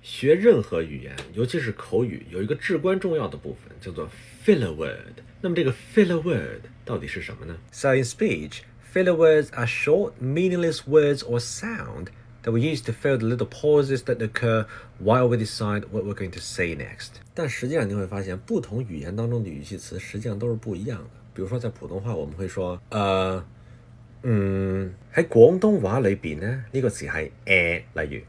学任何语言，尤其是口语，有一个至关重要的部分叫做 filler word。那么这个 filler word 到底是什么呢？ So in speech, filler words are short, meaningless words or sound that we use to fill the little pauses that occur while we decide what we're going to say next. 但实际上你会发现，不同语言当中的语气词实际上都是不一样的。比如说在普通話我們會說喺廣東話裏邊咧，呢個詞係例如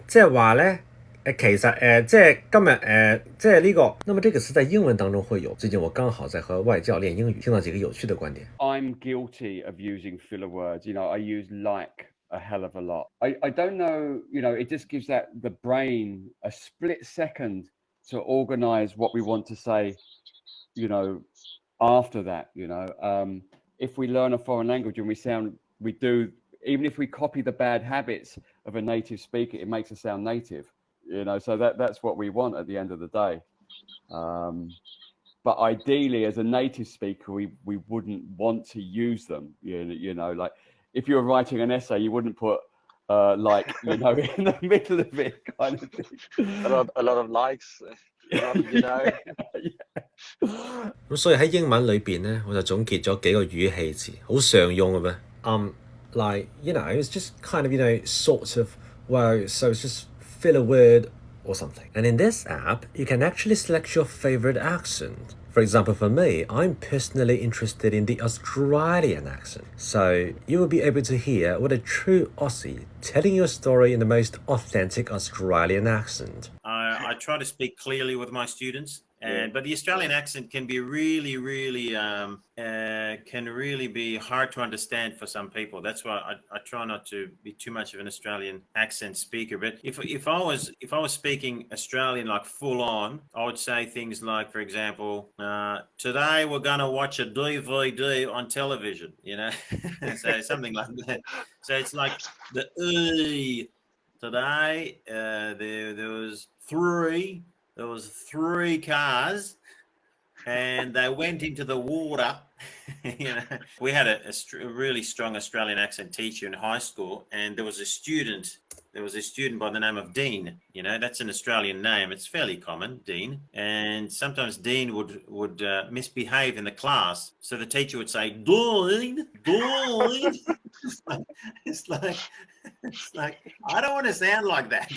即係話咧其實即係今日即係呢個。那麼這個詞在英文當中會有。最近我剛好在和外教練英語，聽到幾個有趣的觀點。I'm guilty of using filler words. I use like a hell of a lot. I don't know, it just gives the brain a split second to organize what we want to say, after that, if we learn a foreign language and we do, even if we copy the bad habits of a native speaker, it makes us sound native, so that's what we want at the end of the day. But ideally, as a native speaker, we wouldn't want to use them, like if you were writing an essay, you wouldn't put in the middle of it kind of thing. A lot of likes.咁所以喺英文裏邊咧，我就總結咗幾個語氣詞，好常用嘅咩？like it's just kind of sort of so it's just filler word or something. And in this app, you can actually select your favorite accent. For example, for me, I'm personally interested in the Australian accent. So you will be able to hear what a true Aussie telling your story in the most authentic Australian accent. I try to speak clearly with my students. But the Australian accent can be really be hard to understand for some people. That's why I try not to be too much of an Australian accent speaker. But if I was speaking Australian like full on, I would say things like, for example, today we're gonna watch a DVD on television. So something like that. So it's like the today there was three cars and they went into the water. We had a really strong Australian accent teacher in high school, and there was a student by the name of Dean. That's an Australian name. It's fairly common, Dean. And sometimes Dean would misbehave in the class. So the teacher would say, Dean. It's like, I don't want to sound like that.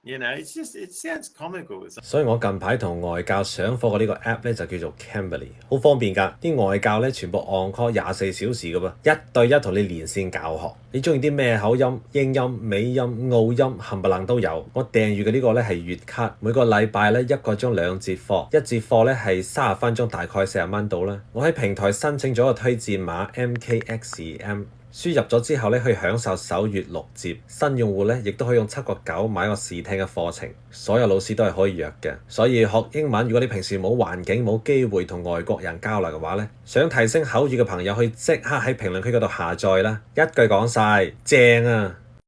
It sounds comical. 所以我近排同外教上課嘅呢個 app 咧就叫做 Cambly， 好方便㗎。啲外教咧全部 on call 24小時㗎噃，一對一同你連線教學。你中意啲咩口音、英音、美音、澳音，冚唪唥都有。我訂閲嘅呢個咧係月卡，每個禮拜咧一個鐘2節課，一節課咧係30分鐘，大概40蚊到啦。我喺平台申請咗個推薦碼 MKXM。輸入咗之後咧，可以享受首月6折。新用戶咧，亦都可以用7個9買個試聽嘅課程。所有老師都係可以約嘅。所以學英文，如果你平時冇環境、冇機會同外國人交流嘅話咧，想提升口語嘅朋友，可以即刻喺評論區嗰度下載啦。一句講晒，正啊！